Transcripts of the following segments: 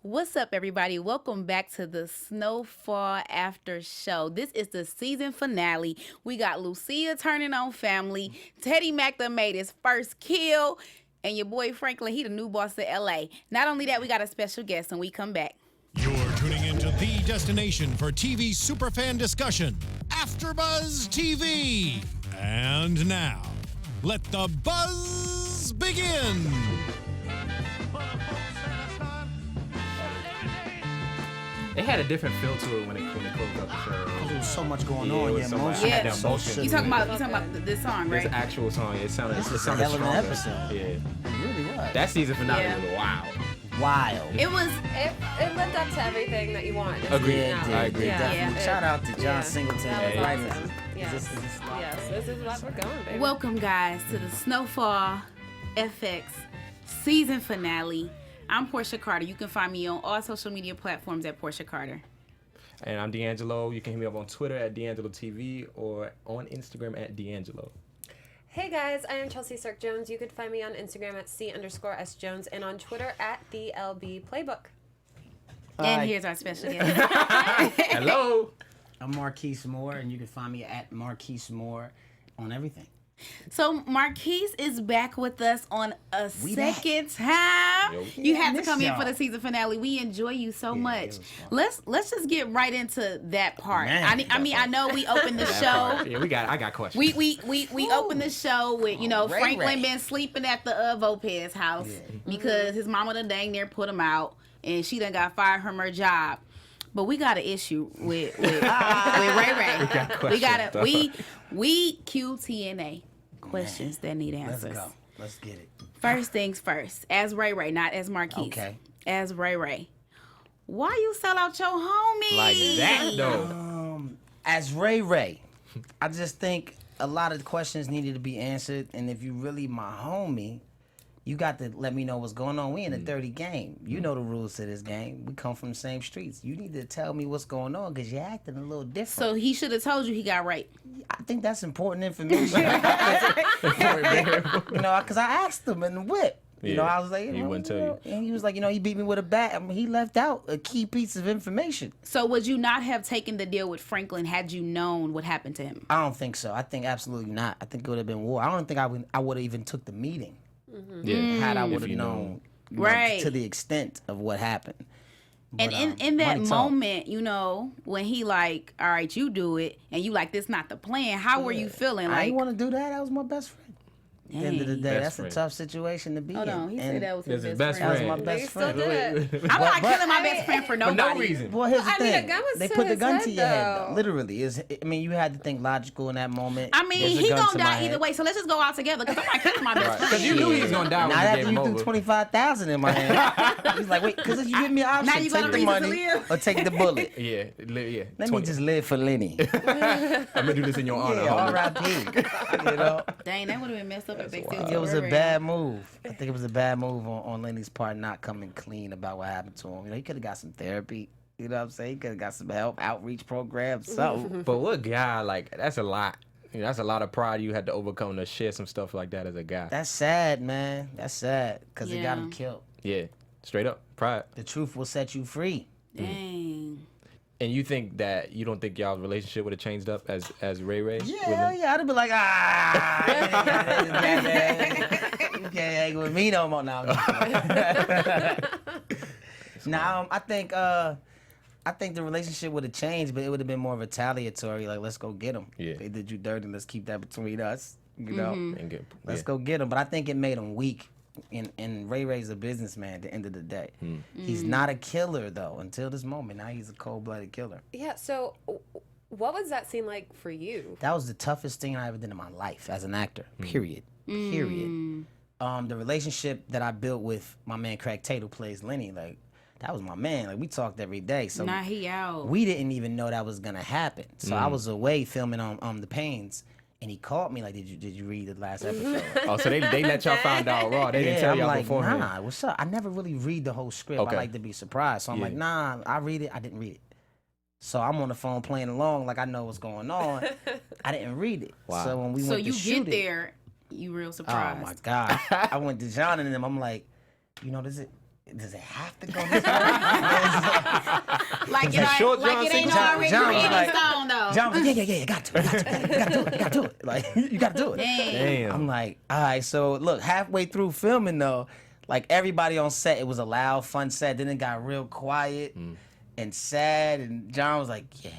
What's up, everybody? Welcome back to the Snowfall After Show. This is the season finale. We got Lucia turning on family. Teddy Mac done made his first kill. And your boy Franklin, he the new boss of LA. Not only that, we got a special guest when we come back. You're tuning into the destination for TV superfan discussion, AfterBuzz TV. And now, let the buzz begin. It had a different feel to it when it closed up the show. There was so much going on. Yeah, had that emotion. You talking about this song, right? It's an actual song. It sounded hell of stronger. an episode. Yeah, It really was. that season finale Yeah. was wild. Wild. It was. It lived up to everything that you want. Agreed. Yeah, it did. I agree. It definitely. Yeah. Shout out to John Yeah. Singleton. That was Writing awesome. this. Yes. Yes, this is what we're going, baby. Welcome, guys, to the Snowfall FX season finale. I'm Porchia Carter. You can find me on all social media platforms at Porchia Carter. And I'm DeAnjilo. You can hit me up on Twitter at DeAnjilo TV or on Instagram at DeAnjilo. Hey guys, I am Chelsea Stark Jones. You could find me on Instagram at C_S Jones and on Twitter at the LB Playbook. And here's our special guest. Hello. I'm Markice Moore, and you can find me at Markice Moore on everything. So Markice is back with us on a We second time. Yo. You Yeah, had to miss come in y'all. for the season finale. We enjoy you so Yeah, much. it was fun. Let's just get right into that part. Man, I know we opened the show. Yeah, I got questions. We opened the show with Ray Franklin Ray. been sleeping at the Lopez house because his mama done dang near put him out and she done got fired from her job. But we got an issue with Ray Ray. We QTNA questions that need Let's answers. go. Let's get it. First things first, as Ray Ray, not as Markice. Okay. As Ray Ray. Why you sell out your homie? like that though. As Ray Ray, I just think a lot of the questions needed to be answered, and if you really my homie, you got to let me know what's going on. We in a dirty game. You know the rules to this game. We come from the same streets. You need to tell me what's going on because you're acting a little different. So he should have told you he got raped. I think that's important information. Because I asked him in the whip. Yeah. I was like, He wouldn't tell you. And he was like, he beat me with a bat. I mean, he left out a key piece of information. So would you not have taken the deal with Franklin had you known what happened to him? I don't think so. I think absolutely not. I think it would have been war. I don't think I would have even took the meeting Yeah. had I If would have you known, Right. to the extent of what happened. And But, in that money talk. moment, when he like, all right, you do it, and you like, this not the plan, how were you feeling? I Like, didn't want to do that. That was my best friend. At the end of the Dang. day, Best that's friend. a tough situation to be hold in. on, he And said that was his That's his best best friend. that was my friend. best They still friend. did it. I'm not But- killing my I best mean- friend for For nobody. no reason. Well, here's the I mean, thing. the gun was They to put the his gun head, to your head, though. though. Literally. You had to think logical in that moment. I mean, There's a he gun gonna to my die head. either way, so let's just go out together, because I'm not killing my best friend. Because you knew he was gonna die when Not you after gave you him threw over. 25,000 in my hand. He's like, wait, because you give me an option. Now you got a take the reason to money live. or take the bullet. Yeah. Let me just live for Lenny. I'm gonna do this in your honor. Yeah, homie. R.I.P. Dang, that would have been messed up if they still It was a bad move. I think it was a bad move on Lenny's part, not coming clean about what happened to him. He could have got some therapy. You know what I'm saying? He could have got some help, outreach programs, something. But what guy, like, that's a lot. That's a lot of pride you had to overcome to share some stuff like that as a guy. That's sad, man. That's sad because it got Yeah. him killed. Yeah. Straight up. Pride. The truth will set you free. Dang. And you don't think y'all's relationship would have changed up as Ray Ray? Yeah, yeah. I'd have been like, you can't hang with me no more now. Now, I think the relationship would have changed, but it would have been more retaliatory. Like, let's go get him. Yeah. They did you dirty. Let's keep that between us. You know, And get, let's go get him. But I think it made him weak. And Ray Ray's a businessman at the end of the day. He's not a killer, though, until this moment. Now he's a cold-blooded killer. Yeah, so what was that scene like for you? That was the toughest thing I ever did in my life as an actor, period. Period. The relationship that I built with my man Craig Tate, who plays Lenny, like, that was my man. Like, we talked every day. So Now he out. we didn't even know that was going to happen. So I was away filming on The Pains. And he called me like, did you read the last episode? Oh, so they let y'all find out raw. They didn't tell I'm y'all like, beforehand. nah, what's up? I never really read the whole script. Okay. I like to be surprised. So I'm like, nah, I read it. I didn't read it. So I'm on the phone playing along like I know what's going on. I didn't read it. Wow. So when we So went you to shoot get it, there, you real oh surprised. my God. I went to John and them. I'm like, this is does it have to go this way? Like it ain't already John was written in like- stone, though. John was like, yeah, you got to do it. Like, you got to do it. Dang. I'm like, all right, so look, halfway through filming though, like everybody on set, it was a loud, fun set. Then it got real quiet and sad, and John was like, yeah,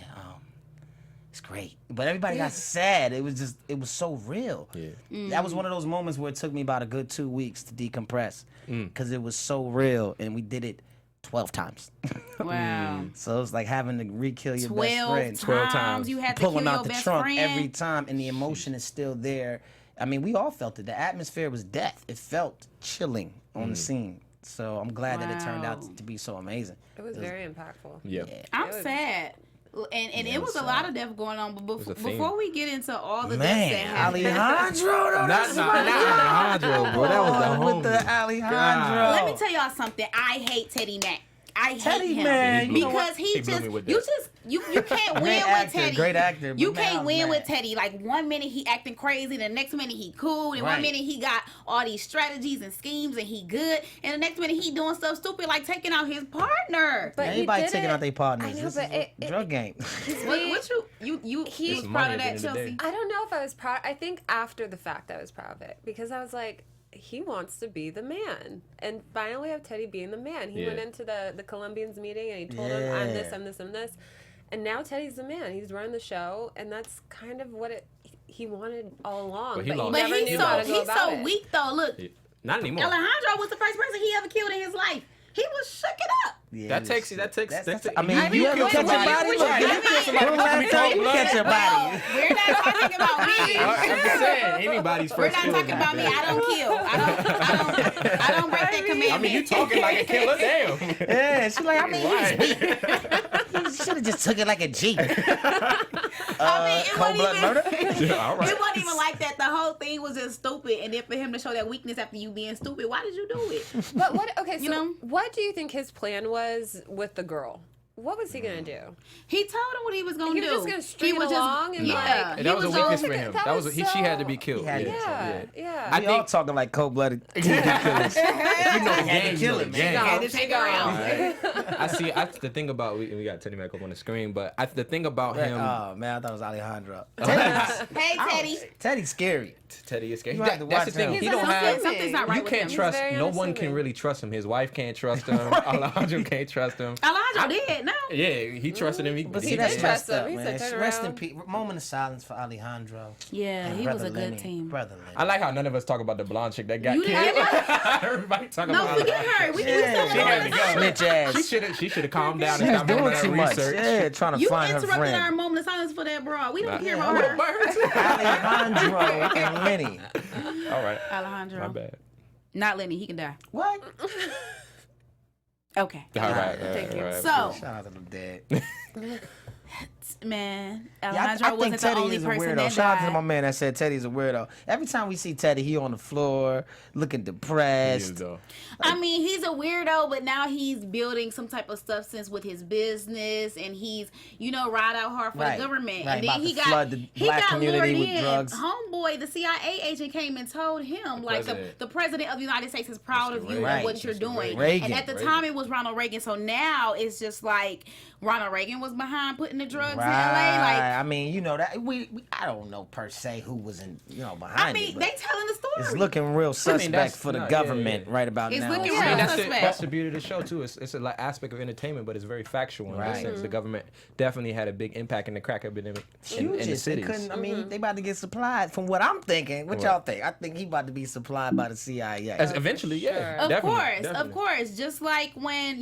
it's great. But everybody got sad. It was so real. Yeah. That was one of those moments where it took me about a good 2 weeks to decompress because it was so real, and we did it 12 times. Wow. So it was like having to re-kill your best friend. 12 times you had to Pull kill him your out the best trunk friend. every time, and the emotion is still there. I mean, we all felt it. The atmosphere was death. It felt chilling on the scene. So I'm glad that it turned Wow. out to be so amazing. It was very impactful. Yeah. I'm sad. And it was a lot of death going on. But a theme. before we get into all the deaths that Man, happened, Alejandro, though, Not Alejandro, bro. That was the homie. with the Alejandro. let me tell y'all something. I hate Teddy Mack. I hate Teddy, him man, you know because what? he blew just me with you that. just you can't win Great with actor, Teddy. great actor, You but man, can't I'm win mad. with Teddy. Like 1 minute he acting crazy, the next minute he cool, and Right. 1 minute he got all these strategies and schemes and he good, and the next minute he doing stuff stupid like taking out his partner. But Everybody he did taking it. out their partners. I know, This but is a drug game. What you He- was It's proud money of at that, the end of the Chelsea? day. I don't know if I was proud. I think after the fact I was proud of it because I was like, he wants to be the man. And finally have Teddy being the man. He went Yeah. into the Colombians meeting and he told him, I'm this, Yeah. I'm this, I'm this. And now Teddy's the man. He's running the show, and that's kind of what he wanted all along. But But he he lost. But never he's knew how to go so about it. weak though. Look, Not anymore. Alejandro was the first person he ever killed in his life. He was shook it up. Yeah, That it takes was- you. That takes. that's- That's, I mean, you ever wait, catch wait, your body? wait, Look, wait, you wait, catch wait, somebody. Last time you catch your body. We're not talking about me. I'm just saying, anybody's We're first not kill talking is about me. bad. I don't kill. I don't break that commandment. I mean, you talking like a killer, damn. Yeah, she's like, I mean, Right. you should have just took it like a G. I mean, it Cold wasn't blood even. murder? Yeah, all right. It wasn't even like that. The whole thing was just stupid, and then for him to show that weakness after you being stupid, why did you do it? But what? Okay, so You know? what do you think his plan was with the girl? What was he gonna do? He told him what he was gonna He do. was just gonna string was along and, yeah. like- he That was a gonna- weakness for him. that That was was she had to be so- killed. He had to Yeah, be Yeah, yeah. yeah. We all talking like cold-blooded killers. You know, the gang, kill though, him, the man. gang. Had to take her out. I see. The thing about we got Teddy Mack up on the screen, but the thing about him, Oh, man, I thought it was Alejandro. Hey, Teddy. Teddy's scary. Teddy is scared. You have to That's watch the thing. him. He He's don't have. unassuming. Something's not right You with can't him. trust. He's very No one can unassuming. really trust him. His wife can't trust him. Alejandro can't trust him. Alejandro did. No. Yeah, he trusted him. But He see, that's did. trust messed him. up, He man. said, "Turn Rest in around." peace. Moment of silence for Alejandro. Yeah, and he was Brother a good Lenny. team. Brother Lenny. I like how none of us talk about the blonde chick that got You killed. didn't? Everybody talking No, about forget her. We Yeah, She had to go. snitch ass. She should have calmed down She and was stopped doing doing that too much. research. Yeah, trying to You find her interrupted our friend. moment of silence for that broad. We don't care Nah. about her. Alejandro and Lenny. All right. Alejandro. My bad. Not Lenny. He can die. What? Okay. All right. Thank you. all right. So, Shout out to them dead. man, Yeah, Alejandro I think wasn't the Teddy only is a person weirdo. that Shout out to my died. man that said Teddy's a weirdo. Every time we see Teddy, he on the floor looking He is, depressed. though. I mean, he's a weirdo, but now he's building some type of substance with his business, and he's, ride out hard for Right, the government. right, And about then he to flood got the he black got community lured with in. drugs. Homeboy, the CIA agent came and told him, like president. the president of the United States is proud of you Reagan. and what Right. you're doing. Reagan. And at the time, it was Ronald Reagan. So now it's just like Ronald Reagan was behind putting the drugs in LA. Like, I mean, that I don't know per se who was behind I mean, it. but they telling the story. it's looking real suspect that's- for the no, yeah, government yeah. right about It's now. looking I mean, real that's suspect. that's the beauty of the show too. It's an aspect of entertainment, but it's very factual in that Right. sense. The government definitely had a big impact in the crack epidemic in the Huge. They cities. couldn't. I mean, they about to get supplied. From what I'm thinking, what y'all think? I think he about to be supplied by the CIA. Eventually, yeah, Of definitely, of course. Just like when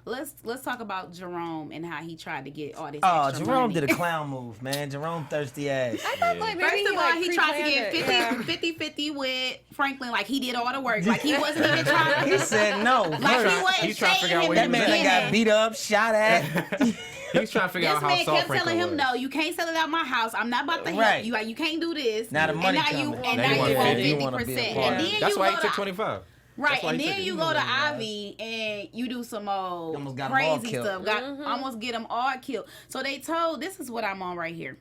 let's talk about Jerome and how he tried to get all this. Oh, extra Jerome money. did a clown move, man. Jerome thirsty ass. I thought like maybe First of all, he tried to pre-planned get it. 50-50 with Franklin, like he did all the work, like he wasn't even trying. He said no. Like first. he wasn't He's trying to figure out shading where him he in was the That man done got beginning. beat up, shot at. He was trying to figure This out how man soft kept telling Franklin him, was. "No, you can't sell it out my house. I'm not about to help Right. you. Like you can't do this." Now the money and now coming. you Now and you now want you want 50. You wanna 50%. be a And part. then That's you why go he took to 25. right, That's why and he then took you it. go to Ivy and you do some old Almost got 'em all crazy killed. stuff. Almost get them all killed. So they told, this is what I'm on right here.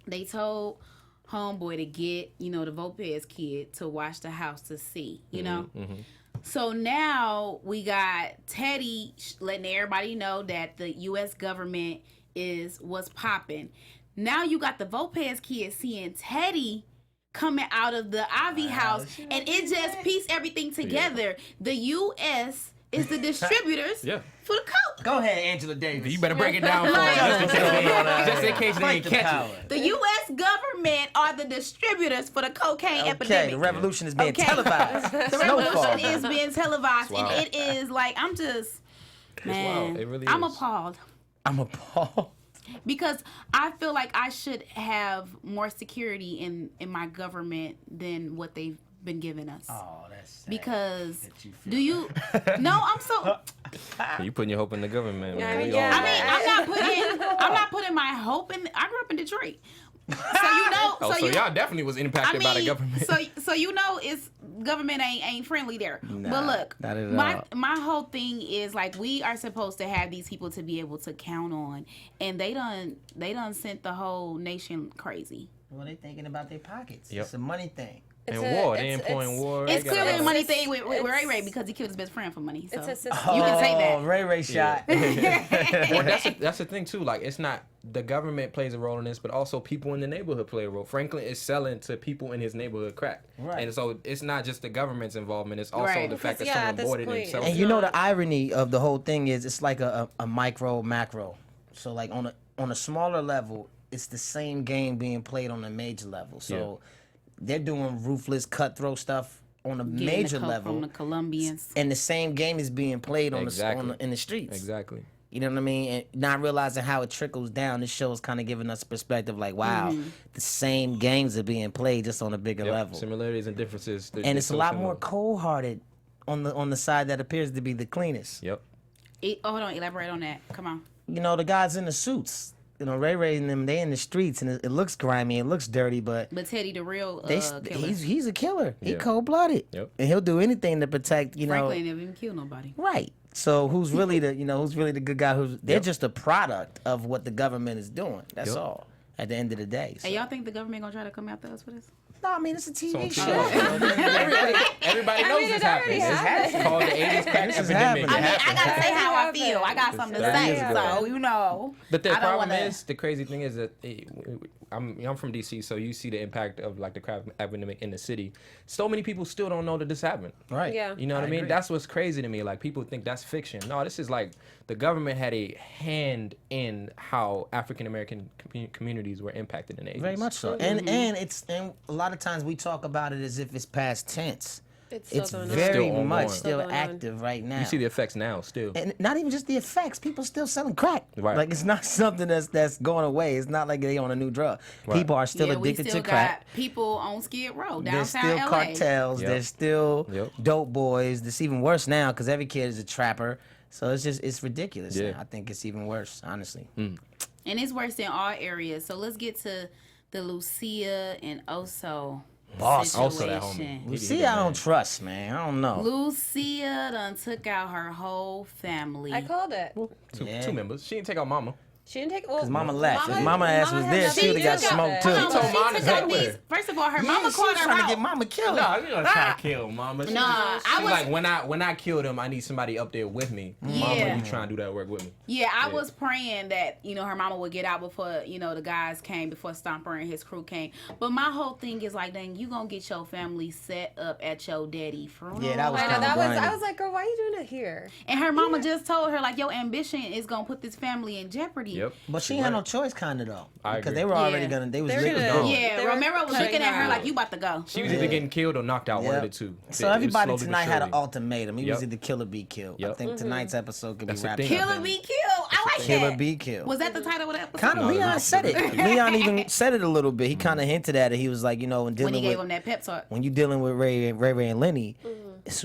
They told homeboy to get the Lopez kid to watch the house to see. So now we got Teddy letting everybody know that the U.S. government is what's popping. Now you got the Lopez kids seeing Teddy coming out of the Ivy house, and it just pieced everything together. The U.S. is the distributors for the coke. Go ahead, Angela Davis. You better break it down for us, just in case they ain't catch it. The U.S. government are the distributors for the cocaine epidemic. The revolution is being televised. The revolution is being televised, and it is like, I'm just, man, wild. It really I'm is. appalled. I'm appalled. Because I feel like I should have more security in my government than what they've been giving us. Oh, that's sad. Because do you? No, I'm so. You putting your hope in the government. Yeah, Man. yeah. I mean, I'm not putting my hope in. I grew up in Detroit, so you know. Oh, so y'all definitely was impacted by the government. So you know, it's government ain't friendly there. But look, not at all. my whole thing is like, we are supposed to have these people to be able to count on, and they done sent the whole nation crazy. Well, they thinking about their pockets. Yep. It's a money thing. And war, they employing war. It's They got clearly a all- money thing with Ray Ray, because he killed his best friend for money. So It's a system. you can say that. Ray Ray shot. Well, that's the thing too. Like, it's not the government plays a role in this, but also people in the neighborhood play a role. Franklin is selling to people in his neighborhood crack, Right. and so it's not just the government's involvement. It's also Right. the fact that Because, yeah, someone at this bought it point, and sells And it. you know the irony of the whole thing is it's like a micro macro. So like on a smaller level, it's the same game being played on a major level. So they're doing ruthless, cutthroat stuff on a Getting major the coke level, from the Colombians. and the same game is being played on in the streets. Exactly. You know what I mean? And not realizing how it trickles down. This show is kind of giving us a perspective like, wow, the same games are being played just on a bigger level. Similarities and differences. And it's a lot more cold-hearted on the side that appears to be the cleanest. Yep. Hold on, elaborate on that. Come on. You know, the guys in the suits. You know, Ray Ray and them, they in the streets, and it looks grimy, it looks dirty, but But Teddy, the real killer. he's a killer. He Yeah. cold-blooded. Yep. And he'll do anything to protect, you know. Franklin never even killed nobody. Right. So who's really the good guy? They're just a product of what the government is doing. That's Yep. all. At the end of the day. So. Hey, y'all think the government gonna try to come after us for this? No, I mean it's a TV So, show. everybody knows mean, this it already happens. It's called the 80s crack This is epidemic. happening. It I mean, I happens. gotta say how I happens. feel. I got something to That say, is good. so you know. But the I don't problem wanna- is, the crazy thing is that I'm from DC, so you see the impact of like the crack epidemic in the city. So many people still don't know that this happened. Right. Yeah. You know what I mean? agree. That's what's crazy to me. Like, people think that's fiction. No, this is like the government had a hand in how African American communities were impacted in the 80s. Very much so. And and a lot of times we talk about it as if it's past tense. It's It's still going on. very Still much ongoing. still Still going on. active right now. You see the effects now still. and not even just the effects. People still selling crack. Right. Like it's not something that's going away. It's not like they on a new drug. Right. People are still yeah, we addicted still to crack. got people on Skid Row There's downtown still LA. cartels. Yep. There's still Yep. dope boys. It's even worse now because every kid is a trapper. So it's ridiculous. Yeah. Now. I think it's even worse, honestly. And it's worse in all areas. So let's get to the Lucia and Oso Boss. situation. Also that homie. He See, the I man. don't trust, man. I don't know. Lucia done took out her whole family. I called it. Yeah. Two members. She didn't take out mama. She didn't take. Well, Because mama left. If mama ass was had there, nothing she to would have got do with smoked it. too. She told She mama took to out take these. her. First of all, her Yeah, mama she called was her trying out. to get mama killed. No, you gonna try to kill mama. Nah, I She's was like, when I kill them, I need somebody up there with me. Yeah. Mama, you trying to do that work with me? Yeah, I was praying that, her mama would get out before, the guys came, before Stomper and his crew came. But my whole thing is like, dang, you gonna get your family set up at your daddy front. Yeah, that was I know kinda that was. grimy. I was like, girl, why are you doing it here? And her mama just told her, like, your ambition is gonna put this family in jeopardy. Yep. But she had no choice, kind of though, I because agree. they were already Yeah. gonna. They was They were lit gonna- gone. Yeah, They were Romero was cutting looking at her her like, out. you about to go. She was either getting killed or knocked out. One of the two. So It was everybody slowly but tonight had an surely. ultimatum. He Yep. was either kill or be killed. I Yep. think tonight's episode could That's be the wrapped thing. up. Kill or be killed. I like Kill that. or be killed. Was that the title of the episode? Kind of, No, Leon that's said it. the- Leon even said it a little bit. He kind of hinted at it. He was like, when When dealing he gave with him that pep talk. when you dealing with Ray and Lenny,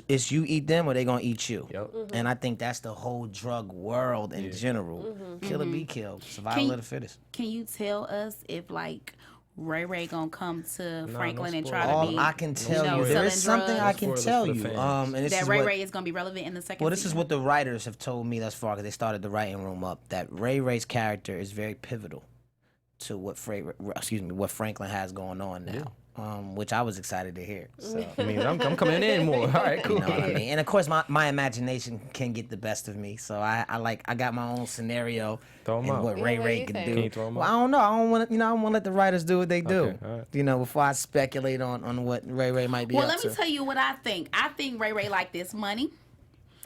it's you eat them or they gonna eat you. Yep. And I think that's the whole drug world in general. Kill or be killed. Survival Can you- of the fittest. Can you tell us if, like, Ray gonna come to Franklin and try spoilers. to be, All I can tell you, selling there is something I drugs? can Spoilers tell for the you. fans. And this that is Ray what, Ray is gonna be relevant in the second well, this is season? what the writers have told me thus far, because they started the writing room up. That Ray Ray's character is very pivotal to what Franklin has going on now. which I was excited to hear. So. I mean, I'm coming in more. All right, cool. You know what I mean? And of course, my imagination can get the best of me. So I got my own scenario Throw 'em and out. what Yeah, Ray what Ray do you could think? do. Can you throw 'em Well, out? I don't know. I don't want to. I want to let the writers do what they do. Okay, all right. You know, before I speculate on what Ray Ray might be Well, up let me to. tell you what I think. I think Ray Ray like this money.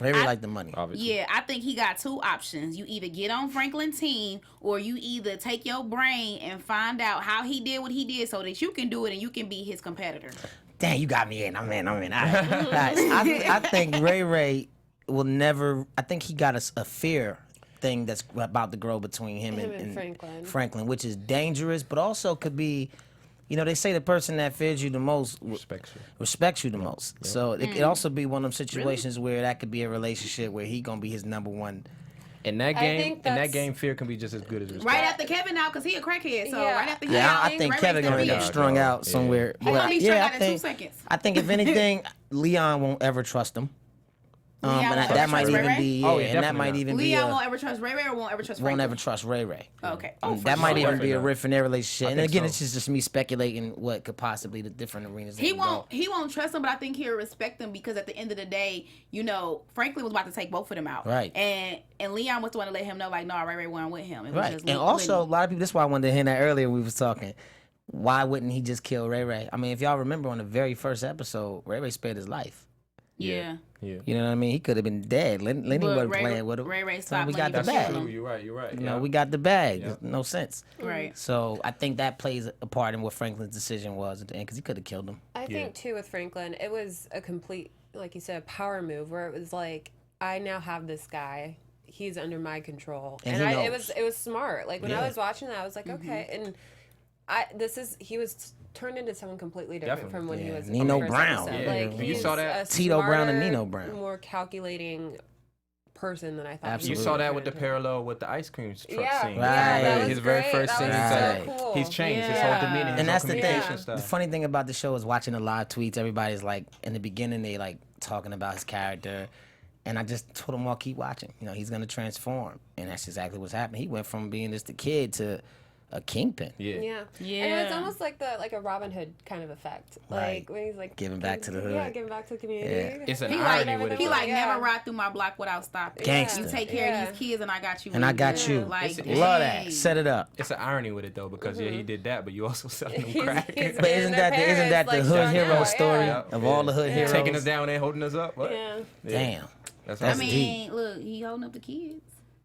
Ray Ray like the money. Obviously. Yeah, I think he got two options. You either get on Franklin's team or you either take your brain and find out how he did what he did so that you can do it and you can be his competitor. Damn, you got me in. I'm in. All right. I think Ray Ray will never. I think he got a fear thing that's about to grow between him and Franklin. which is dangerous, but also could be. You know, they say the person that fears you the most respects you the most. So it could also be one of them situations where that could be a relationship where he gonna be his number one. In that think game, fear can be just as good as respect. Right after Kevin out, because he a crackhead. So Yeah. right after he Yeah, out, I think Ray Kevin Ray's gonna be end up it. strung out Yeah. somewhere. I thought he strung out in 2 think seconds. I think if anything, Leon won't ever trust him. Leon And won't that ever might trust Ray even Ray? be Oh, yeah, and that definitely might not. even be Leon a, won't ever trust Ray Ray or won't ever trust won't Franklin? ever trust Ray Ray. Okay. That might even be a Definitely riff in their relationship. And think again, so. it's just me speculating what could possibly the different arenas. He they can go. won't trust him, but I think he'll respect him because at the end of the day, you know, Franklin was about to take both of them out. Right. And Leon was the one to let him know, like, no, Ray Ray wasn't with him. It was Right. just And also, a lot of people, this is why I wanted to hit that earlier when we was talking. Why wouldn't he just kill Ray Ray? I mean, if y'all remember on the very first episode, Ray Ray spared his life. Yeah. Yeah. You know what I mean? He could have been dead. Lenny But wasn't Ray- playing with him. Ray Ray So stopped we got the Lenny from bag. killing him. You're right. You know, we got the bag. Yeah. No sense. Right. So I think that plays a part in what Franklin's decision was at the end because he could have killed him. I think too with Franklin, it was a complete, like you said, power move where it was like, I now have this guy. He's under my control, And and he it knows. was smart. Like when I Yeah. was watching that, I was like, okay, and he was turned into someone completely different from when he Yeah. was Nino in the first Brown. episode. Yeah. Like You he's saw that? a Tito Brown and smarter, Nino Brown. more calculating person than I thought. Absolutely. You saw that with the parallel with the ice cream truck Yeah, scene. yeah, that was His very great. first That scene. was He's so like, cool. he's changed his Yeah. whole demeanor, his And whole that's the thing. communication The style. funny thing about the show is watching the live tweets. Everybody's like, in the beginning, they like talking about his character. And I just told them all, keep watching. You know, he's going to transform. And that's exactly what's happening. He went from being just a kid to a kingpin. Yeah. Yeah. Yeah. And it was almost like a Robin Hood kind of effect. Right. Like when he's like Giving back to the Yeah, hood. giving back to the community. Yeah. It's an He irony with it. He though. like Yeah. never ride through my block without stopping. Gangster. You take care Yeah. of these kids and I got you. And I when got you you. good. Like, Love dang. that. Set it up. It's an irony with it though, because yeah, he did that, but you also selling them He's- crack. he's But isn't their that the parents, hood like, hero strung out, story yeah. of all the hood heroes? Taking us down and holding us up. What? Yeah. Damn. That's I That's awesome. mean, look, he holding up the kids.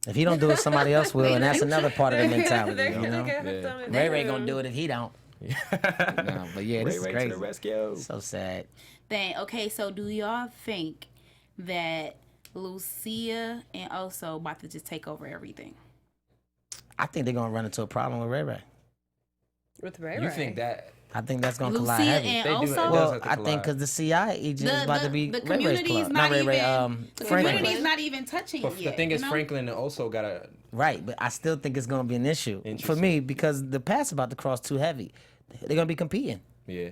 If he don't do it, somebody else will, and that's another part of the mentality. They're You know, gonna Yeah. them in Ray their Ray gonna room. do it if he don't. No, but yeah, this is Ray crazy. to the rescue. So sad. Dang. Okay, so do y'all think that Lucia and Oso about to just take over everything? I think they're gonna run into a problem with Ray Ray. With Ray Ray. You think that? I think that's gonna collide Lucia heavy. and They do it. Oso? does Well, have to I think collide. because the CIA agent is about to be the Ray Ray's community's club. not Ray Ray, even the Franklin. community's not even touching But it the yet. thing is, you know? Franklin also got a. Right, but I still think it's gonna be an issue for Interesting. me because the pass about to cross too heavy. They're gonna be competing. Yeah.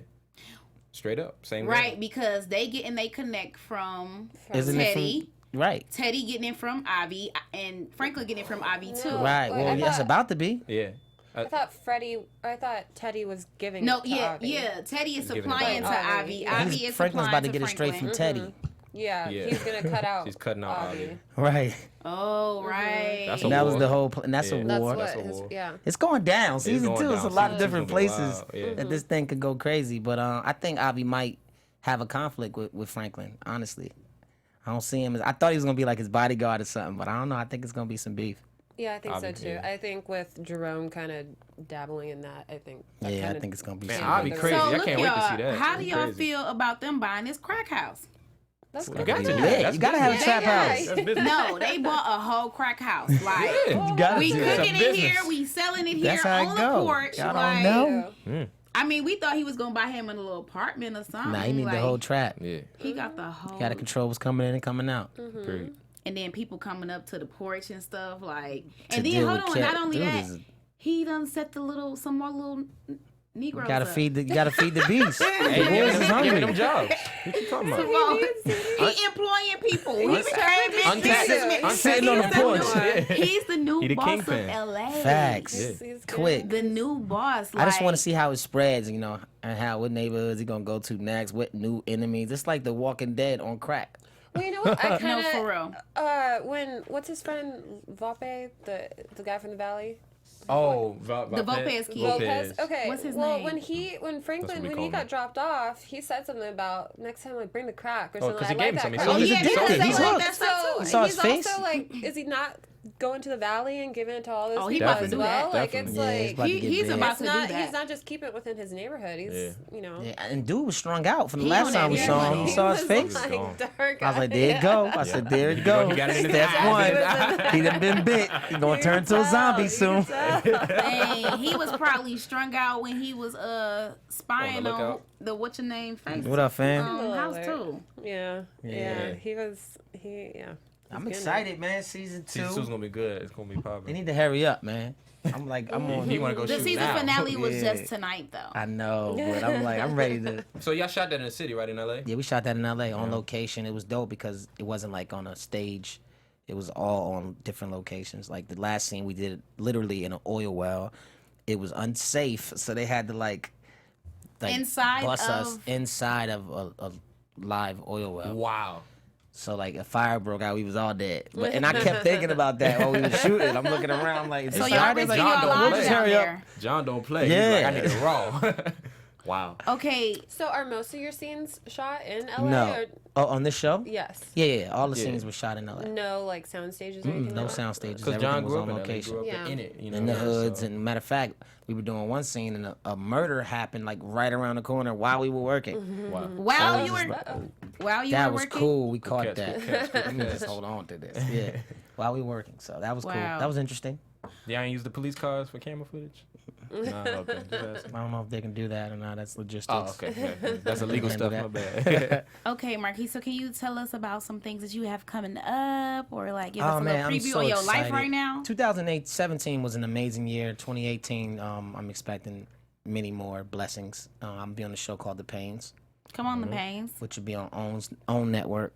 Straight up. Same Right, way. because they get and they connect from Isn't it Teddy. Right. Teddy getting it from Ivy and Franklin getting it from Ivy too. No. Right. Wait, Well, I that's thought- about to be. Yeah. I thought Teddy was giving No, it to yeah, Ivy. yeah. Teddy is Giving it supplying to to Ivy. Ivy. Yeah. Ivy He's- is Franklin's supplying about to to get it straight from Franklin. Teddy. Yeah, Yeah. he's gonna cut out. She's cutting out Ivy. Ivy. Right. Oh, right. That's a And that was war. the whole. And that's Yeah. a That's war. what That's a his, war. yeah. It's going down. Season going 2 is a down. lot of Season different 2 gonna be places wild. Yeah. that this thing could go crazy. But I think Ivy might have a conflict with Franklin. Honestly, I don't see him as. I thought he was gonna be like his bodyguard or something, but I don't know. I think it's gonna be some beef. Yeah, I think so Ivy, too. yeah. I think with Jerome kind of dabbling in that, I think. That Yeah, I kinda think it's gonna be. Man, some Ivy beef. crazy. So I look, can't wait to y'all, see that. how do It's y'all crazy. feel about them buying this crack house? That's You good. got to do Yeah, that. That's you gotta have a business. trap Yeah. house. That's business. No, they bought a whole crack house. Like Yeah. You gotta we do It's a that. cooking it here, business. we selling it here That's how it on go. the porch. Y'all don't like, know? I mean, we thought he was gonna buy him in a little apartment or something. Nah, he need like, the whole trap. Yeah. He got the whole. You gotta control what's coming in and coming out. Period. And then people coming up to the porch and stuff like. To And then deal hold with on, Cat- not only dude that, is- he done set some more little Negroes You gotta up. feed the beast. Hey, The wolves is hungry. giving them jobs. What you talking about? He employing people. He's Untaxed. Sitting on the porch. He's the new He the boss kingpin. of LA. Facts. He's Quick. The new boss. I just want to like- see how it spreads, you know, and how what neighborhoods he gonna go to next, what new enemies. It's like The Walking Dead on crack. Well, you know what? I No, kind of. for real. When what's his friend Vape, the guy from the Valley. Oh, The Lopez kid. Lopez. Okay. What's his well, name? when Franklin we when call he got him. dropped off, he said something about next time like bring the crack or Oh, something. 'cause I he like gave him that some. He crack. saw Oh, he's addicted. He's like, hooked. so You saw his he's face? also like, is he not going to the Valley and giving it to all those Oh, he people about to as do well? that. Like Definitely. it's Yeah, he's like about to get he's big. about it's to do not. that. He's not just keeping it within his neighborhood. He's you know. Yeah, and dude was strung out from the He last on time we that saw him. money. You saw his He face. was like gone. dark. I was like, there it go. I said, there it go. He got it in his Step eyes. one. He done been bit. He gonna turn to a zombie soon. Dang, he was probably strung out when he was spying the on lookout. the what's your name face. What up, fam? House too. Yeah. Yeah. He was. Yeah. I'm excited, man. Season Season 2's 2. gonna be good. It's gonna be They popping. need to hurry up, man. I'm on. He wanna go The shoot season now. finale was Yeah. just tonight though. I know, but I'm ready to. So y'all shot that in the city, right, in LA? Yeah, we shot that in LA on location. It was dope because it wasn't like on a stage. It was all on different locations. Like the last scene we did literally in an oil well. It was unsafe, so they had to like Inside bust us of- inside of a live oil well. Wow. So like a fire broke out, we was all dead. And I kept thinking about that while we were shooting. I'm looking around, I'm like, So it's y'all alright? risking Like, your John don't lives play. down Hurry up. there. John don't play. Yeah. He's like, I need it raw. Wow. Okay, So are most of your scenes shot in LA? No. Or, Oh, on this show? yes. Yeah. All the Yeah. sings were shot in LA. No like sound stages or anything. No like that? sound stages. Because Everything John was grew on up in LA. He location. grew up Yeah. in it. You know, In the hoods, so- and matter of fact, we were doing one scene and a murder happened like right around the corner while we were working. Wow. while you was were just working. That was cool. We caught catch, that. good catch, good Let me just catch. hold on to this. Yeah, while we were working, so that was cool. Wow. That was interesting. Y'all ain't use the police cars for camera footage? Nah, okay. Just asking. I don't know if they can do that or not. That's logistics. Oh, okay. Yeah. That's illegal Handle stuff. My that. bad. Okay, Markice, so can you tell us about some things that you have coming up or like give us Oh a man, little I'm preview so on your excited. life right now? 17 was an amazing year. 2018, I'm expecting many more blessings. I'm be on a show called The Pains, Come on, the pains. which will be on own network.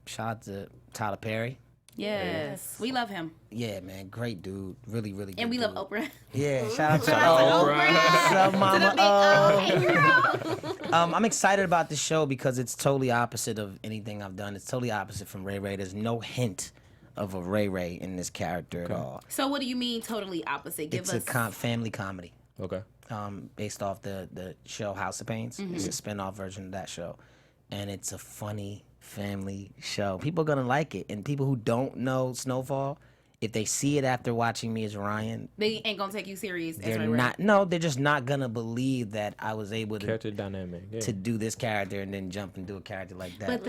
Shout out to Tyler Perry. Yes, we love him, Yeah, man, great dude. Really, really good. and we love dude. Oprah. Yeah, shout out to Oprah. What's up, Mama? I'm excited about the show because it's totally opposite of anything I've done. It's totally opposite from Ray Ray. There's no hint of a Ray Ray in this character at all. So what do you mean totally opposite? Give It's us. a family comedy. Okay. Based off the show House of Pains. It's a spin-off version of that show. And it's a funny family show. People are gonna like it. And people who don't know Snowfall, if they see it after watching me as Ryan, They ain't gonna take you serious. they're Ray Ray. they're just not gonna believe that I was able Character dynamic. Yeah. to do this character and then jump and do a character like that. But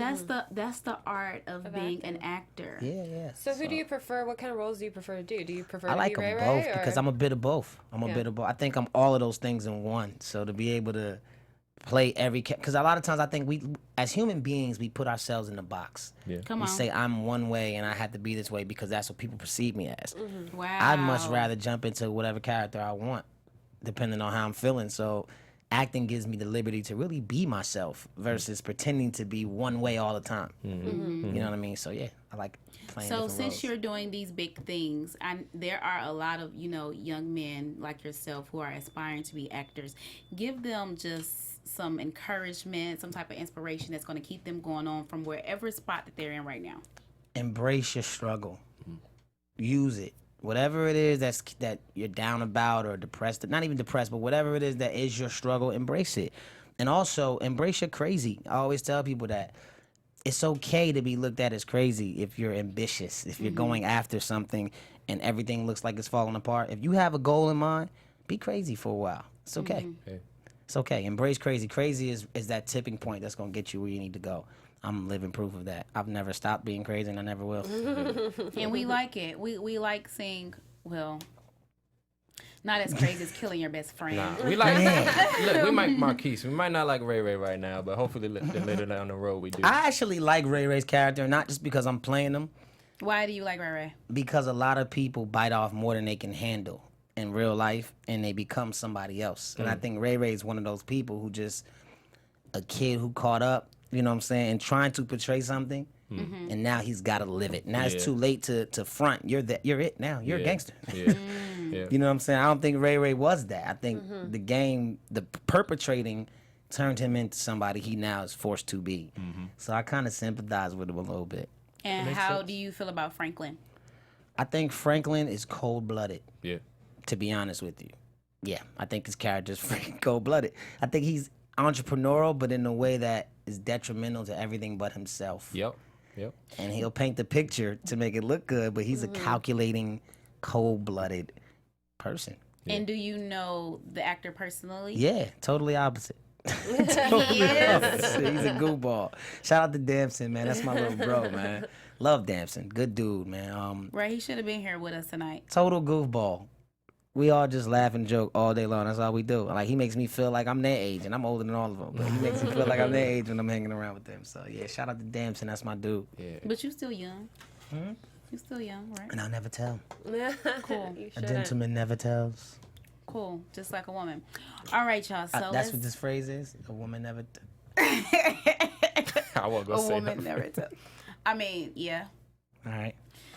that's the art of being an actor. yeah. So who do you prefer? What kind of roles do you prefer to do? Do you prefer I to like be Ray them both Ray? because or- I'm a bit of both. I'm a Yeah. bit of both. I think I'm all of those things in one. So to be able to play every because a lot of times I think we as human beings we put ourselves in a box. Yeah. Come We on. say I'm one way and I have to be this way because that's what people perceive me as. Wow. I'd much rather jump into whatever character I want, depending on how I'm feeling. So acting gives me the liberty to really be myself versus pretending to be one way all the time. You know what I mean? So yeah, I like playing So different since roles. you're doing these big things, and there are a lot of young men like yourself who are aspiring to be actors, give them just some encouragement, some type of inspiration that's going to keep them going on from wherever spot that they're in right now. Embrace your struggle. Use it. Whatever it is that you're down about or depressed, not even depressed, but whatever it is that is your struggle, embrace it. And also embrace your crazy. I always tell people that it's okay to be looked at as crazy if you're ambitious, if you're going after something and everything looks like it's falling apart. If you have a goal in mind, be crazy for a while. It's okay. Okay. It's okay. Embrace crazy. Crazy is that tipping point that's going to get you where you need to go. I'm living proof of that. I've never stopped being crazy and I never will. And we like it. We like seeing, well, not as crazy as killing your best friend. Nah, we like. Look, we might Markice. We might not like Ray Ray right now, but hopefully later down the road we do. I actually like Ray Ray's character, not just because I'm playing him, Why do you like Ray Ray? because a lot of people bite off more than they can handle. in real life and they become somebody else. And I think Ray Ray is one of those people who just a kid who caught up, you know what I'm saying, and trying to portray something. And now he's got to live it. Now it's too late to front. You're it now. You're a gangster. Yeah. You know what I'm saying? I don't think Ray Ray was that. I think the game, the perpetrating, turned him into somebody he now is forced to be. So I kind of sympathize with him a little bit. And how do you feel about Franklin? I think Franklin is cold-blooded, Yeah. to be honest with you. Yeah, I think his character is freaking cold-blooded. I think he's entrepreneurial, but in a way that is detrimental to everything but himself. Yep. And he'll paint the picture to make it look good, but he's a calculating, cold-blooded person. And do you know the actor personally? Yeah, totally opposite. Totally opposite. He's a goofball. Shout out to Damson, man. That's my little bro, man. Love Damson. Good dude, man. Right, he should have been here with us tonight. Total goofball. We all just laugh and joke all day long. That's all we do. Like, he makes me feel like I'm their age, and I'm older than all of them. But he makes me feel like I'm their age when I'm hanging around with them. So, yeah, shout out to Damson. That's my dude. Yeah. But you still young. You still young, right? And I'll never tell. Cool. You A shouldn't. gentleman never tells. Cool. Just like a woman. All right, y'all. So That's what this phrase is. A woman never. I won't go a say woman nothing. never tell. I mean, yeah. All right.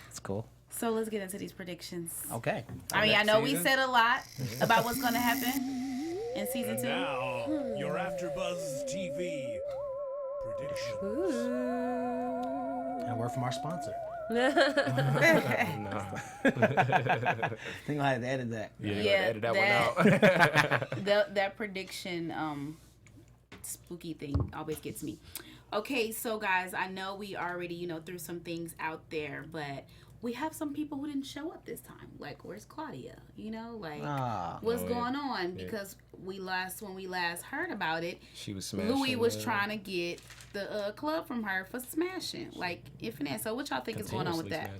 It's cool. So let's get into these predictions. Okay. I mean, I Next know we season? said a lot about what's going to happen in season 2. Now, your AfterBuzz TV prediction. And a word from our sponsor. No. I think I'll have to edit that. Yeah, Yeah, edit that one out. That prediction spooky thing always gets me. Okay, so guys, I know we already, threw some things out there, but we have some people who didn't show up this time. Like, where's Claudia? What's going on? Because when we last heard about it, She was smashing. Louis was trying to get the club from her for smashing, like infinite. So what y'all think is going on with that?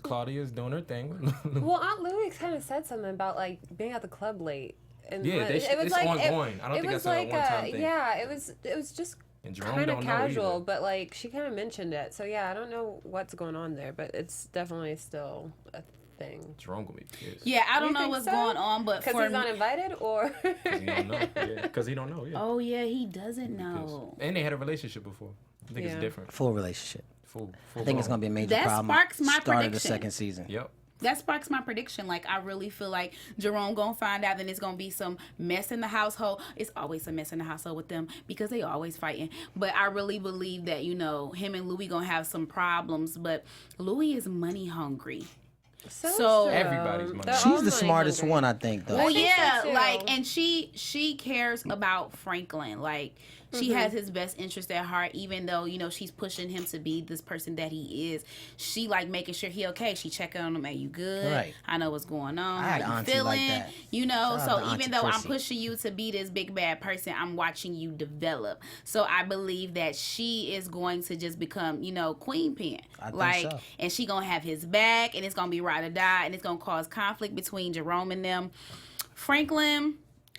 Claudia's doing her thing. Well, Aunt Louie kind of said something about like being at the club late. And Yeah, it was it's like ongoing. I don't it think was that's a like one-time thing. Yeah, it was just And Jerome kind of don't know casual, either. but like she kind of mentioned it. So yeah, I don't know what's going on there, but it's definitely still a thing. Jerome gonna be pissed. Yeah, I don't You know think what's so? going on, but Because for he's not invited, or Because he don't know. Yeah, because he don't know. Yeah. oh yeah, he doesn't Pissed. know. And they had a relationship before. I think Yeah. it's different. Full relationship. Full I think it's blown. going to be a major That problem. sparks my Start of the prediction. second season. Yep. That sparks my prediction. Like, I really feel like Jerome gonna find out, then it's gonna be some mess in the household. It's always a mess in the household with them because they always fighting. But I really believe that, him and Louis gonna have some problems. But Louis is money hungry. so So- is Jerome. Everybody's money. They're all She's the money smartest hungry. one, I think, though. Well, I think yeah, so, too. like, and she cares about Franklin. Like, she has his best interest at heart, even though, she's pushing him to be this person that he is. She, like, making sure he okay. She checking on him. Are you good? Right. I know what's going on. I had How you auntie like feeling? that. So Shout out to even Auntie though I'm Chrissy. pushing you to be this big bad person, I'm watching you develop. So I believe that she is going to just become, queen pin. I think so. And she gonna have his back, and it's gonna be ride or die, and it's gonna cause conflict between Jerome and them. Franklin,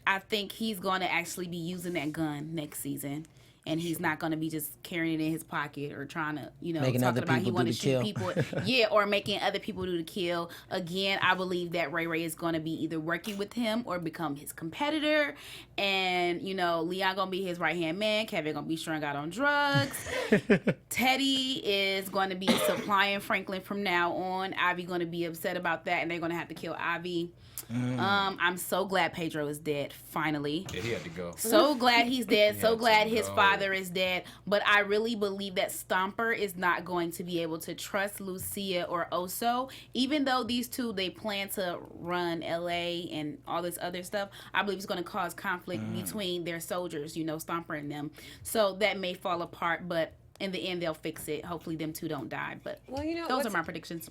I think he's gonna actually be using that gun next season. And he's not going to be just carrying it in his pocket or trying to, Making talking other about he people want do to the shoot kill. people. Yeah, or making other people do the kill. Again, I believe that Ray Ray is going to be either working with him or become his competitor. And, Leon going to be his right-hand man. Kevin going to be strung out on drugs. Teddy is going to be supplying Franklin from now on. Ivy going to be upset about that, and they're going to have to kill Ivy. I'm so glad Pedro is dead, finally. Yeah, he had to go. So glad he's dead. So Yeah, glad to his go. father is dead. But I really believe that Stomper is not going to be able to trust Lucia or Oso. Even though these two, they plan to run LA and all this other stuff, I believe it's going to cause conflict between their soldiers, Stomper and them. So that may fall apart, but in the end, they'll fix it. Hopefully them two don't die. But Well, those what's- are my predictions.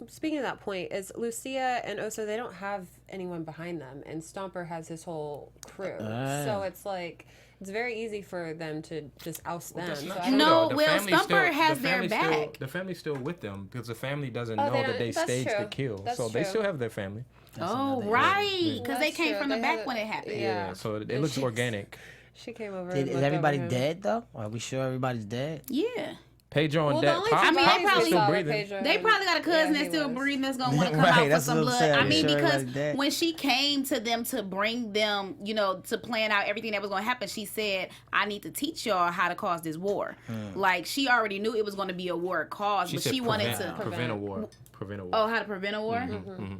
Speaking of that point, is Lucia and Oso, they don't have anyone behind them, and Stomper has his whole crew. So it's like, it's very easy for them to just oust them. That's So not I true, don't- No, though. well, Stumper has their back. The family's still with them because the family doesn't Oh, know they that don't- they that's staged the true. kill. That's So they true. still have their family. Oh, right. Because they That's came true. from the They back had- when it happened. Yeah. So it And looks she's- organic. She came over. Is and looked everybody over him. dead, though? Are we sure everybody's dead? Yeah. Pedro and Well, the Dad. only Pop, two mean, they Pop was probably- still saw were breathing. Pedro They and- probably got a cousin yeah, that's he still was. breathing that's gonna want to come Right, out for that's some what I'm blood. I saying. mean, Sure, because like that. when she came to them to bring them, you know, to plan out everything that was gonna happen, she said, "I need to teach y'all how to cause this war." Like she already knew it was gonna be a war cause, but said she wanted prevent, to. prevent a war. Prevent a war. Oh, how to prevent a war? Mm-hmm.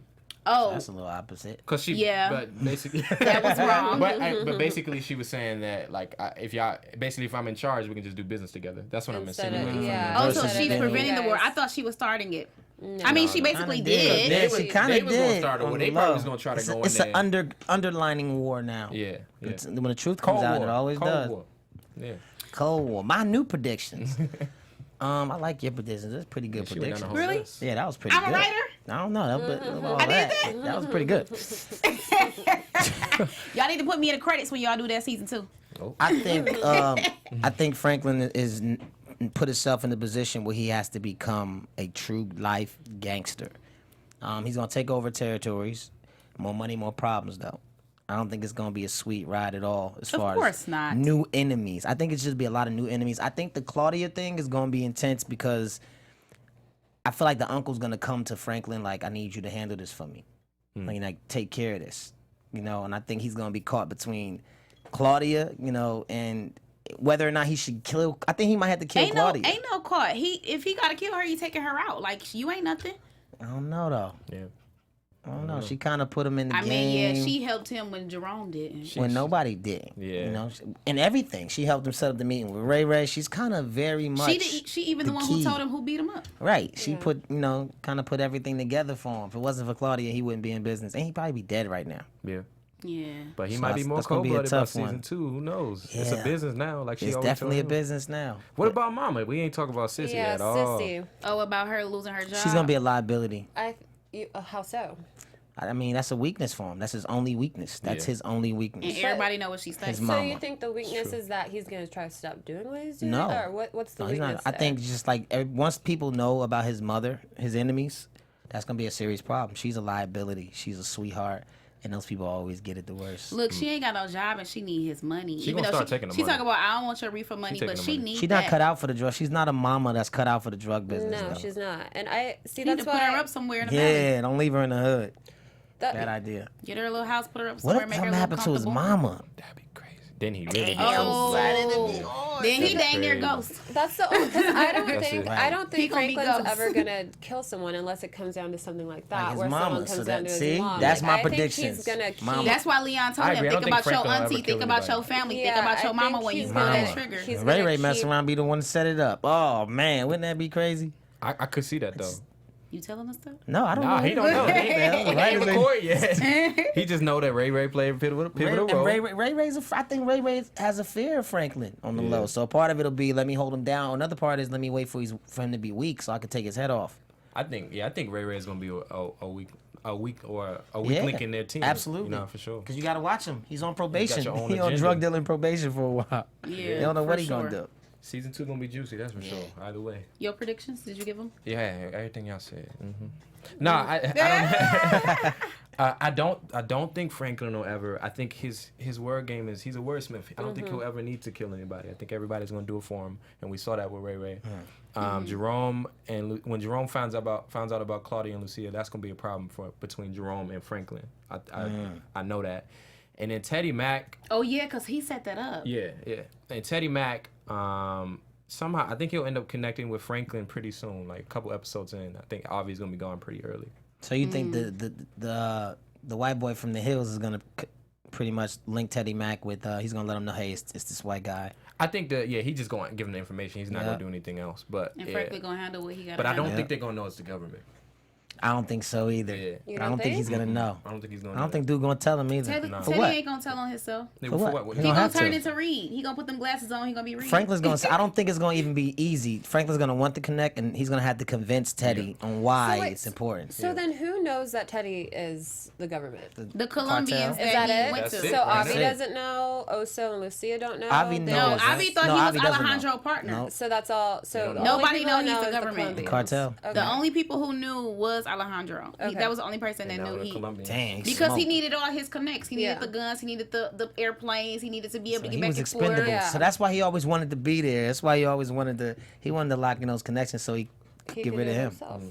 Oh, That's a little opposite. Cause she, Yeah. but basically that was wrong. But basically, she was saying that like if I'm in charge, we can just do business together. That's what I'm Instead of- insinuating. yeah. Oh, Versus so she's then- preventing the war. I Guys. thought she was starting it. No. I mean, she basically Kinda did. Yeah, she kind they of was gonna did. start a war. on They the probably low. was gonna try to go in It's there. an underlining war now. Yeah. When the truth comes out, it always Cold does. War. Yeah. Cold War. My new predictions. I like your predictions. That's pretty good She went down the predictions. whole Really? list. Yeah, that was pretty I'm a good. writer? I don't know. All I did that. That was pretty good. Y'all need to put me in the credits when y'all do that season 2. I think Franklin is put himself in the position where he has to become a true life gangster. He's gonna take over territories. More money, more problems, though. I don't think it's gonna be a sweet ride at all. As Of far course as not. new enemies, I think it's just be a lot of new enemies. I think the Claudia thing is gonna be intense because I feel like the uncle's gonna come to Franklin like, I need you to handle this for me. Like take care of this, you know. And I think he's gonna be caught between Claudia, you know, and whether or not he should kill. I think he might have to kill Ain't Claudia. no caught. If he gotta kill her, he taking her out. Like you ain't nothing. I don't know though. Yeah. I don't know. She kind of put him in the I game. mean, yeah, she helped him when Jerome didn't. when nobody did. Yeah. You know, and everything. She helped him set up the meeting with Ray Ray. She's kind of very much. She even the one who key. told him who beat him up. Right. She put, kind of put everything together for him. If it wasn't for Claudia, he wouldn't be in business. And he'd probably be dead right now. Yeah. Yeah. But he So might be that's- more that's gonna be a cold-blooded by tough season one. 2. Who knows? It's a Yeah. business now. Like she It's always definitely a told him. business now. What about Mama? We ain't talking about Sissy Yeah, at all. Sissy. Oh, about her losing her job. She's going to be a liability. How so? I mean, that's a weakness for him. That's his only weakness. That's Yeah. his only weakness. And everybody know what she's saying. His So mama. you think the weakness is that he's gonna try to stop doing what he's doing? No. Or what's the No, he's weakness not. I there? think just like once people know about his mother, his enemies, that's going to be a serious problem. She's a liability. She's a sweetheart. And those people always get it the worst. Look, she ain't got no job and she need his money. She Even gonna though start taking the she money. talk about I don't want your reefer money, taking but the she money. needs She's not cut out for the drug. She's not a mama that's cut out for the drug business. No, though. she's not. And I see Need that's to put why her up somewhere in the valley. Yeah, don't leave her in the hood. that- Bad idea. Get her a little house, put her up What somewhere, if make her a something little happened to his comfortable. mama? That'd be crazy. Then he really be Oh, then he dang near crazy. ghost. That's the only. 'Cause I don't That's think it. I don't He think gonna be Franklin's ghost. ever gonna kill someone unless it comes down to something like that, Like his where mama, someone so comes that- down to his see? mom. That's Like, my I think predictions. he's gonna keep. Mama. That's why Leon told I him, agree. I think don't about think your Franklin will ever auntie, kill think about your anybody. family, think Yeah, about your I mama think when you he's pull that gonna- trigger. he's Ray gonna Ray messing keep- around, be the one to set it up. Oh man, wouldn't that be crazy? I could see that though. You telling us that? No, I don't Nah, know. he don't know. He ain't Right, record yet. He just know that Ray played a pivotal role. Ray Ray's I think Ray Ray has a fear of Franklin on the low. So part of it'll be let me hold him down. Another part is let me wait for him to be weak so I can take his head off. I think Ray is gonna be a weak Yeah, link in their team. absolutely. You know, for sure. Because you got to watch him. He's on probation. your own He's on agenda. drug dealing probation for a while. Yeah, They don't know for what he's sure. going to do. Season 2 gonna be juicy, that's for sure. Either way. Your predictions? Did you give them? Yeah, everything y'all said. No, I don't. I don't think Franklin will ever. I think his word game is he's a wordsmith. I don't think he'll ever need to kill anybody. I think everybody's gonna do it for him, and we saw that with Ray. Jerome and when Jerome finds out about Claudia and Lucia, that's gonna be a problem between Jerome and Franklin. I know that. And then Teddy Mack. Oh yeah, because he set that up. Yeah. And Teddy Mack. Somehow I think he'll end up connecting with Franklin pretty soon, like a couple episodes in. I think Avi's gonna be gone pretty early. So you think the white boy from the hills is going to pretty much link Teddy Mack with, he's going to let him know, hey, it's this white guy. I think he's just going to give him the information. He's not going to do anything else. But And Franklin gonna handle what he got. But I don't think they're going to know it's the government. I don't think so either. Yeah. You I don't don't think he's think? going to know. I don't think he's going I to don't think dude going to tell him either. Teddy, No. For Teddy what? ain't gonna tell on himself. Yeah, For for what? what? He He don't gonna have turn to. into Reed. He gonna put them glasses on. He gonna be Reed. Franklin's going to I don't think it's going to even be easy. Franklin's going to want to connect, and he's going to have to convince Teddy on why So wait, it's important. So then, who knows that Teddy is the government? The Colombians Cartel. Is that he it? went That's to. it. So That's Avi it. doesn't know. Oso and Lucia don't know. Avi They- No, knows. Avi thought No, he Avi was doesn't Alejandro know. partner. No. So that's all. So don't the know. only Nobody people know that he's the is government. Colombians. Cartel. Okay. The only people who knew was Alejandro. Okay. That was the only person And that now knew the he. Colombian. Dang. Because he smoked. needed all his connects. He needed Yeah. the guns. He needed the airplanes. He needed to be able to He get back was and expendable. forth. Yeah. So that's why he always wanted to be there. That's why he always wanted to lock in those connections so he could He get could rid do of it him. himself.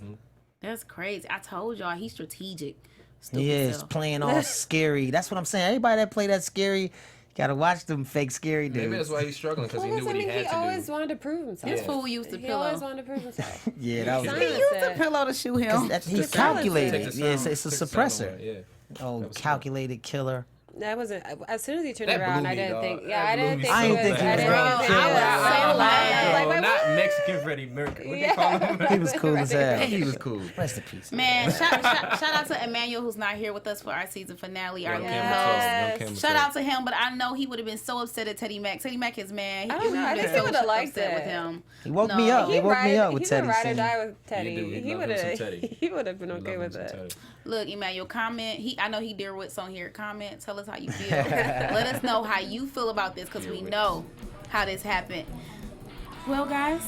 That's crazy. I told y'all he's strategic. Stupid He is self. playing all scary. That's what I'm saying. Everybody that play that scary, gotta watch them fake scary dudes. Maybe that's why he's struggling because Well, he knew what he had he to always do. wanted to prove himself. This fool used to He always pillow. wanted to prove himself. Yeah, that was. Son. He used a That's it. pillow to shoot him. He's Just calculated. Take the Yeah, sound- it's a take the sound suppressor. away, Yeah. Oh, That was calculated killer. That wasn't. As soon as he turned That around, blew I me, didn't dog. think. That Yeah, I blew didn't me think I he didn't was. think he I was didn't gonna think kill he him. was. I was I so was like, not what? Mexican Freddie Mercury. What they call him? He was cool as hell. He was cool. Rest in peace. Man, shout out to Emmanuel who's not here with us for our season finale. Our Young lead Cam host. Matone, Young Cam Shout Matone. out to him, but I know he would have been so upset at Teddy Mac. Teddy Mac is mad. I don't know. I would've think been he would've liked upset it. with him. He woke me up. He woke me up with He Teddy would ride or singing. die with Teddy. He do. He He love would him some have. Teddy. He would have been Love okay him with some it. Teddy. Look, Emmanuel, comment. I know he dear what's on here. Comment. Tell us how you feel. Let us know how you feel about this because we know how this happened. Well, guys.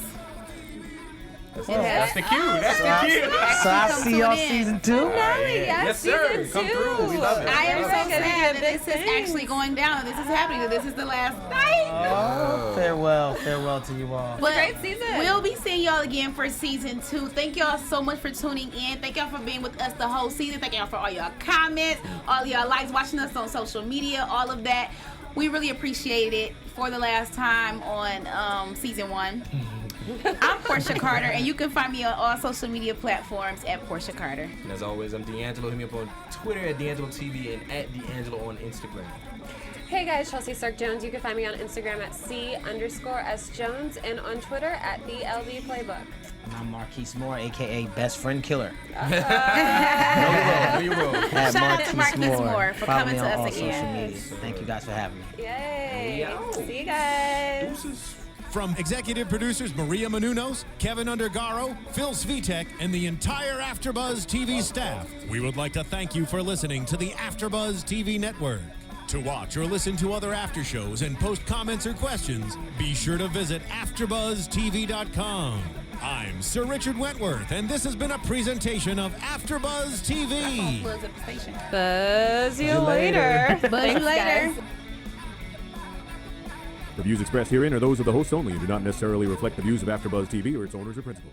That's the cue. That's the cue. So I Come see tune y'all in. season 2. Yes, sir. season Come two. through. We love it. I am so Everybody sad gonna that get this big is things. actually going down. This is happening. That this is the last night. Oh, farewell to you all. But great season. we'll be seeing y'all again for season 2. Thank y'all so much for tuning in. Thank y'all for being with us the whole season. Thank y'all for all y'all comments, all y'all likes, watching us on social media, all of that. We really appreciate it for the last time on season 1. I'm Porchia Carter, and you can find me on all social media platforms at Porchia Carter. And as always, I'm DeAnjilo. Hit me up on Twitter at DeAnjilo TV and at DeAnjilo on Instagram. Hey guys, Chelsea Stark Jones. You can find me on Instagram at C_S Jones and on Twitter at the LB Playbook. And I'm Markice Moore, aka Best Friend Killer. No you roll. At Shout out to Markice Moore for Follow coming me to on us all again. social media. Thank you guys for having me. Yay! Yo. See you guys. From executive producers Maria Menounos, Kevin Undergaro, Phil Svitek, and the entire AfterBuzz TV staff, we would like to thank you for listening to the AfterBuzz TV network. To watch or listen to other after shows and post comments or questions, be sure to visit AfterBuzzTV.com. I'm Sir Richard Wentworth, and this has been a presentation of AfterBuzz TV. Buzz at the station. Buzz you later. Buzz you later. The views expressed herein are those of the hosts only and do not necessarily reflect the views of AfterBuzz TV or its owners or principals.